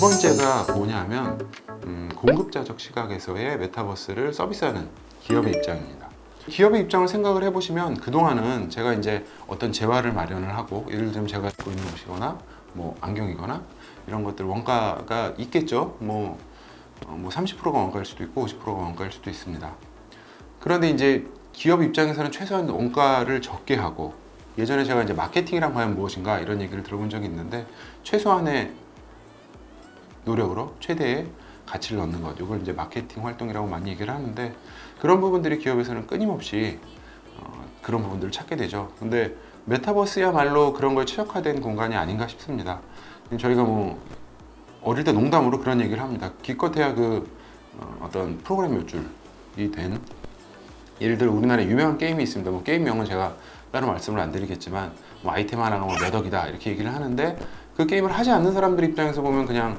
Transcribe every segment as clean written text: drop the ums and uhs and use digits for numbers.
번째가 뭐냐면 공급자적 시각에서의 메타버스를 서비스하는 기업의 입장입니다. 기업의 입장을 생각을 해보시면 그동안은 제가 이제 어떤 재화를 마련을 하고, 예를 들면 제가 입고 있는 옷이거나 뭐 안경이거나 이런 것들 원가가 있겠죠. 뭐 30%가 원가일 수도 있고 50%가 원가일 수도 있습니다. 그런데 이제 기업 입장에서는 최소한 원가를 적게 하고, 예전에 제가 이제 마케팅이란 과연 무엇인가 이런 얘기를 들어본 적이 있는데, 최소한의 노력으로 최대의 가치를 얻는 것, 이걸 이제 마케팅 활동이라고 많이 얘기를 하는데, 그런 부분들이 기업에서는 끊임없이 그런 부분들을 찾게 되죠. 근데 메타버스야말로 그런 걸 최적화된 공간이 아닌가 싶습니다. 저희가 뭐 어릴 때 농담으로 그런 얘기를 합니다. 기껏해야 어떤 프로그램 몇 줄이 된, 예를 들어 우리나라에 유명한 게임이 있습니다. 뭐 게임명은 제가 따로 말씀을 안 드리겠지만, 뭐 아이템 하나가 몇 억이다 이렇게 얘기를 하는데, 그 게임을 하지 않는 사람들 입장에서 보면 그냥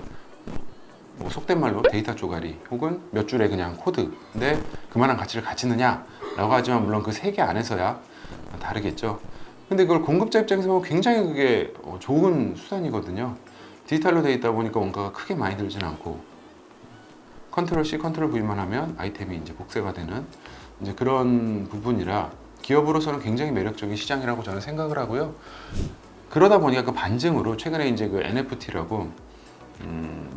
뭐 속된 말로 데이터 쪼가리 혹은 몇 줄의 그냥 코드인데 그만한 가치를 갖추느냐 라고 하지만, 물론 그 세계 안에서야 다르겠죠. 근데 그걸 공급자 입장에서 보면 굉장히 그게 좋은 수단이거든요. 디지털로 되어 있다 보니까 원가가 크게 많이 들진 않고, 컨트롤 C, 컨트롤 V만 하면 아이템이 이제 복사가 되는 이제 그런 부분이라, 기업으로서는 굉장히 매력적인 시장이라고 저는 생각을 하고요. 그러다 보니까 그 반증으로 최근에 이제 그 NFT라고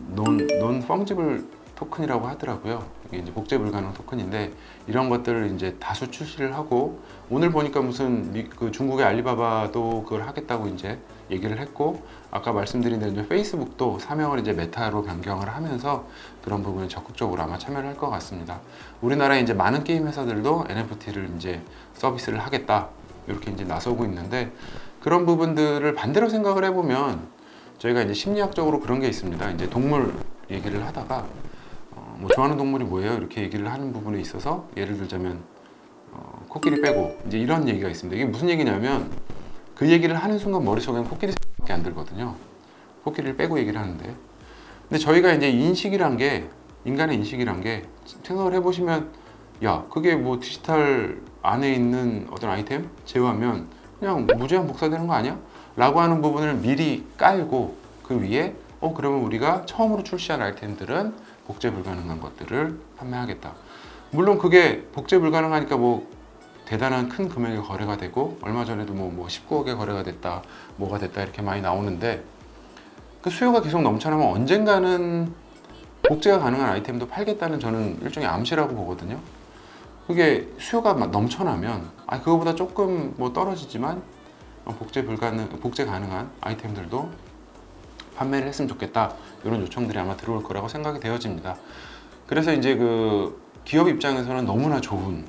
논 펑지블 토큰이라고 하더라고요. 이게 이제 복제 불가능 토큰인데, 이런 것들을 이제 다수 출시를 하고, 오늘 보니까 무슨 그 중국의 알리바바도 그걸 하겠다고 이제 얘기를 했고, 아까 말씀드린 대로 이제 페이스북도 사명을 이제 메타로 변경을 하면서 그런 부분에 적극적으로 아마 참여를 할 것 같습니다. 우리나라에 이제 많은 게임 회사들도 NFT를 이제 서비스를 하겠다 이렇게 이제 나서고 있는데, 그런 부분들을 반대로 생각을 해보면 저희가 이제 심리학적으로 그런 게 있습니다. 이제 동물 얘기를 하다가 뭐 좋아하는 동물이 뭐예요? 이렇게 얘기를 하는 부분에 있어서, 예를 들자면 코끼리 빼고 이제 이런 얘기가 있습니다. 이게 무슨 얘기냐면, 그 얘기를 하는 순간 머릿속에는 코끼리 생각밖에 안 들거든요. 코끼리를 빼고 얘기를 하는데, 근데 저희가 이제 인식이란 게, 인간의 인식이란 게 생각을 해보시면, 야 그게 뭐 디지털 안에 있는 어떤 아이템 제어하면 그냥 무제한 복사되는 거 아니야? 라고 하는 부분을 미리 깔고, 그 위에 그러면 우리가 처음으로 출시할 아이템들은 복제 불가능한 것들을 판매하겠다. 물론 그게 복제 불가능하니까 뭐 대단한 큰 금액의 거래가 되고, 얼마 전에도 뭐 19억의 거래가 됐다, 뭐가 됐다 이렇게 많이 나오는데, 그 수요가 계속 넘쳐나면 언젠가는 복제가 가능한 아이템도 팔겠다는, 저는 일종의 암시라고 보거든요. 그게 수요가 넘쳐나면 그거보다 조금 뭐 떨어지지만 복제 가능한 아이템들도 판매를 했으면 좋겠다, 이런 요청들이 아마 들어올 거라고 생각이 되어집니다. 그래서 이제 그 기업 입장에서는 너무나 좋은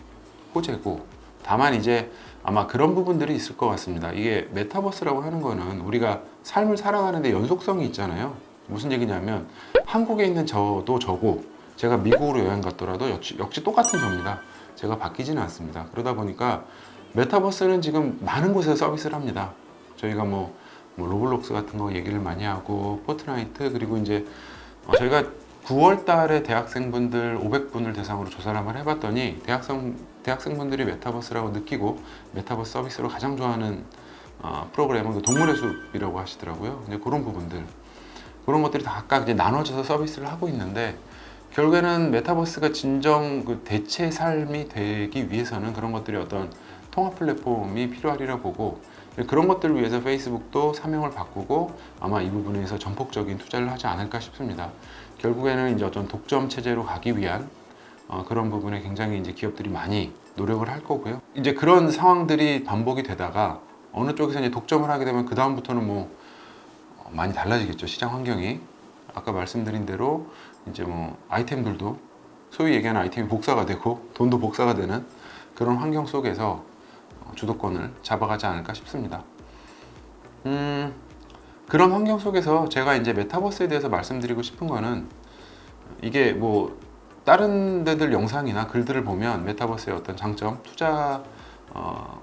호재고, 다만 이제 아마 그런 부분들이 있을 것 같습니다. 이게 메타버스라고 하는 거는 우리가 삶을 살아가는데 연속성이 있잖아요. 무슨 얘기냐면, 한국에 있는 저도 저고, 제가 미국으로 여행 갔더라도 역시 똑같은 저입니다. 제가 바뀌지는 않습니다. 그러다 보니까 메타버스는 지금 많은 곳에서 서비스를 합니다. 저희가 뭐 로블록스 같은 거 얘기를 많이 하고, 포트나이트, 그리고 이제 저희가 9월 달에 대학생분들 500분을 대상으로 조사를 한번 해봤더니, 대학생분들이 메타버스라고 느끼고 메타버스 서비스로 가장 좋아하는 프로그램은 그 동물의 숲이라고 하시더라고요. 이제 그런 부분들, 그런 것들이 다 각각 이제 나눠져서 서비스를 하고 있는데, 결국에는 메타버스가 진정 그 대체 삶이 되기 위해서는 그런 것들이 어떤 통합 플랫폼이 필요하리라 보고, 그런 것들을 위해서 페이스북도 사명을 바꾸고 아마 이 부분에서 전폭적인 투자를 하지 않을까 싶습니다. 결국에는 이제 어떤 독점 체제로 가기 위한 그런 부분에 굉장히 이제 기업들이 많이 노력을 할 거고요. 이제 그런 상황들이 반복이 되다가 어느 쪽에서 이제 독점을 하게 되면 그 다음부터는 뭐 많이 달라지겠죠, 시장 환경이. 아까 말씀드린 대로 이제 뭐 아이템들도 소위 얘기하는 아이템이 복사가 되고 돈도 복사가 되는 그런 환경 속에서 주도권을 잡아가지 않을까 싶습니다. 그런 환경 속에서 제가 이제 메타버스에 대해서 말씀드리고 싶은 거는, 이게 뭐 다른 데들 영상이나 글들을 보면 메타버스의 어떤 장점,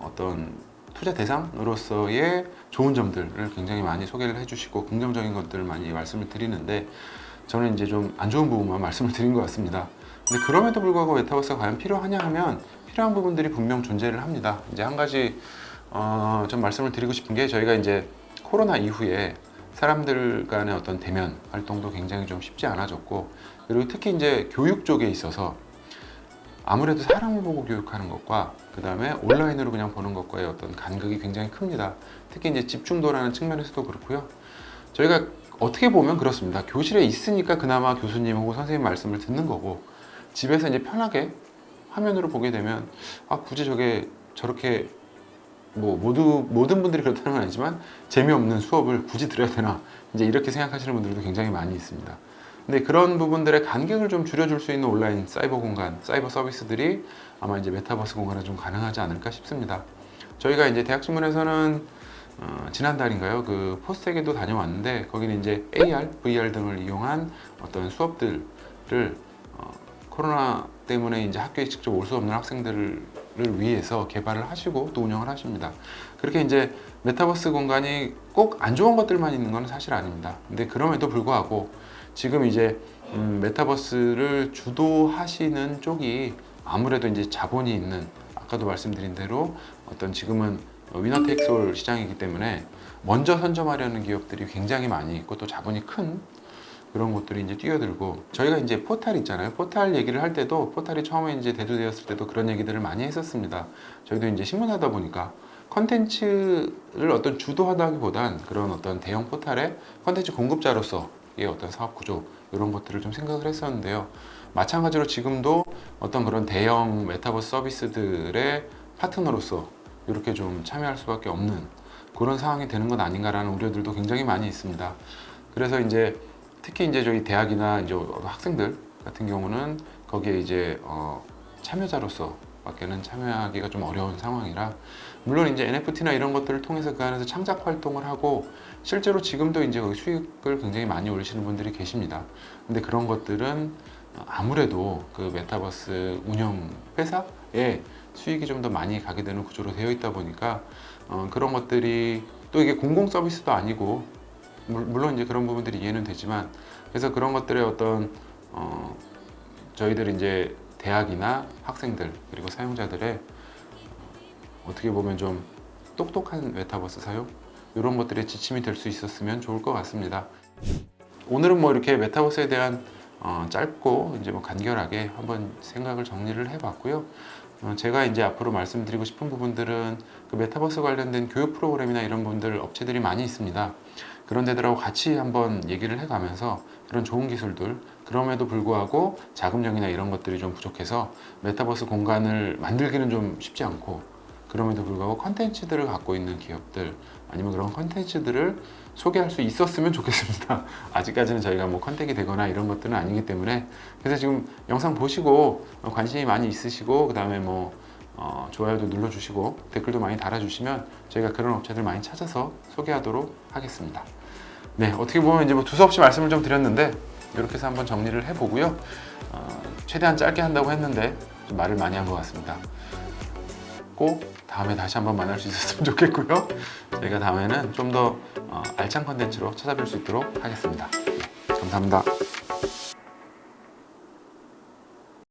어떤 투자 대상으로서의 좋은 점들을 굉장히 많이 소개를 해주시고 긍정적인 것들을 많이 말씀을 드리는데, 저는 이제 좀 안 좋은 부분만 말씀을 드린 것 같습니다. 근데 그럼에도 불구하고 메타버스가 과연 필요하냐 하면, 필요한 부분들이 분명 존재를 합니다. 이제 한 가지 좀 말씀을 드리고 싶은 게, 저희가 이제 코로나 이후에 사람들 간의 어떤 대면 활동도 굉장히 좀 쉽지 않아졌고, 그리고 특히 이제 교육 쪽에 있어서 아무래도 사람을 보고 교육하는 것과 그 다음에 온라인으로 그냥 보는 것과의 어떤 간극이 굉장히 큽니다. 특히 이제 집중도라는 측면에서도 그렇고요. 저희가 어떻게 보면 그렇습니다. 교실에 있으니까 그나마 교수님 혹은 선생님 말씀을 듣는 거고, 집에서 이제 편하게 화면으로 보게 되면 굳이 저렇게 뭐 모든 분들이 그렇다는 건 아니지만 재미없는 수업을 굳이 들어야 되나, 이제 이렇게 생각하시는 분들도 굉장히 많이 있습니다. 근데 그런 부분들의 간격을 좀 줄여줄 수 있는 온라인 사이버 공간, 사이버 서비스들이 아마 이제 메타버스 공간에 좀 가능하지 않을까 싶습니다. 저희가 이제 대학신문에서는 지난달인가요? 그 포스텍에도 다녀왔는데, 거기는 이제 AR, VR 등을 이용한 어떤 수업들을 코로나 때문에 이제 학교에 직접 올 수 없는 학생들을 위해서 개발을 하시고 또 운영을 하십니다. 그렇게 이제 메타버스 공간이 꼭 안 좋은 것들만 있는 건 사실 아닙니다. 근데 그럼에도 불구하고 지금 이제 메타버스를 주도하시는 쪽이 아무래도 이제 자본이 있는, 아까도 말씀드린 대로 어떤 지금은 위너 테이크스 올 시장이기 때문에 먼저 선점하려는 기업들이 굉장히 많이 있고 또 자본이 큰 그런 곳들이 이제 뛰어들고, 저희가 이제 포탈 있잖아요. 포탈 얘기를 할 때도, 포탈이 처음에 이제 대두되었을 때도 그런 얘기들을 많이 했었습니다. 저희도 이제 신문하다 보니까 컨텐츠를 어떤 주도하다기보단 그런 어떤 대형 포탈의 컨텐츠 공급자로서의 어떤 사업 구조, 이런 것들을 좀 생각을 했었는데요. 마찬가지로 지금도 어떤 그런 대형 메타버스 서비스들의 파트너로서 이렇게 좀 참여할 수밖에 없는 그런 상황이 되는 것 아닌가라는 우려들도 굉장히 많이 있습니다. 그래서 이제 특히 이제 저희 대학이나 이제 학생들 같은 경우는 거기에 이제 참여자로서 밖에는 참여하기가 좀 어려운 상황이라, 물론 이제 NFT나 이런 것들을 통해서 그 안에서 창작 활동을 하고 실제로 지금도 이제 거기 수익을 굉장히 많이 올리시는 분들이 계십니다. 근데 그런 것들은 아무래도 그 메타버스 운영 회사에 수익이 좀 더 많이 가게 되는 구조로 되어 있다 보니까 그런 것들이 또 이게 공공 서비스도 아니고, 물론 이제 그런 부분들이 이해는 되지만, 그래서 그런 것들의 어떤 저희들 이제 대학이나 학생들 그리고 사용자들의 어떻게 보면 좀 똑똑한 메타버스 사용, 이런 것들의 지침이 될 수 있었으면 좋을 것 같습니다. 오늘은 뭐 이렇게 메타버스에 대한 짧고 이제 뭐 간결하게 한번 생각을 정리를 해봤고요. 제가 이제 앞으로 말씀드리고 싶은 부분들은 그 메타버스 관련된 교육 프로그램이나 이런 분들 업체들이 많이 있습니다. 그런 데들하고 같이 한번 얘기를 해가면서 그런 좋은 기술들, 그럼에도 불구하고 자금력이나 이런 것들이 좀 부족해서 메타버스 공간을 만들기는 좀 쉽지 않고, 그럼에도 불구하고 컨텐츠들을 갖고 있는 기업들, 아니면 그런 컨텐츠들을 소개할 수 있었으면 좋겠습니다. 아직까지는 저희가 뭐 컨택이 되거나 이런 것들은 아니기 때문에, 그래서 지금 영상 보시고 관심이 많이 있으시고, 그 다음에 뭐 좋아요도 눌러주시고 댓글도 많이 달아주시면 저희가 그런 업체들 많이 찾아서 소개하도록 하겠습니다. 네, 어떻게 보면 이제 뭐 두서없이 말씀을 좀 드렸는데 이렇게 해서 한번 정리를 해보고요. 최대한 짧게 한다고 했는데 좀 말을 많이 한 것 같습니다. 꼭 다음에 다시 한번 만날 수 있었으면 좋겠고요. 저희가 다음에는 좀 더 알찬 컨텐츠로 찾아뵐 수 있도록 하겠습니다. 네, 감사합니다.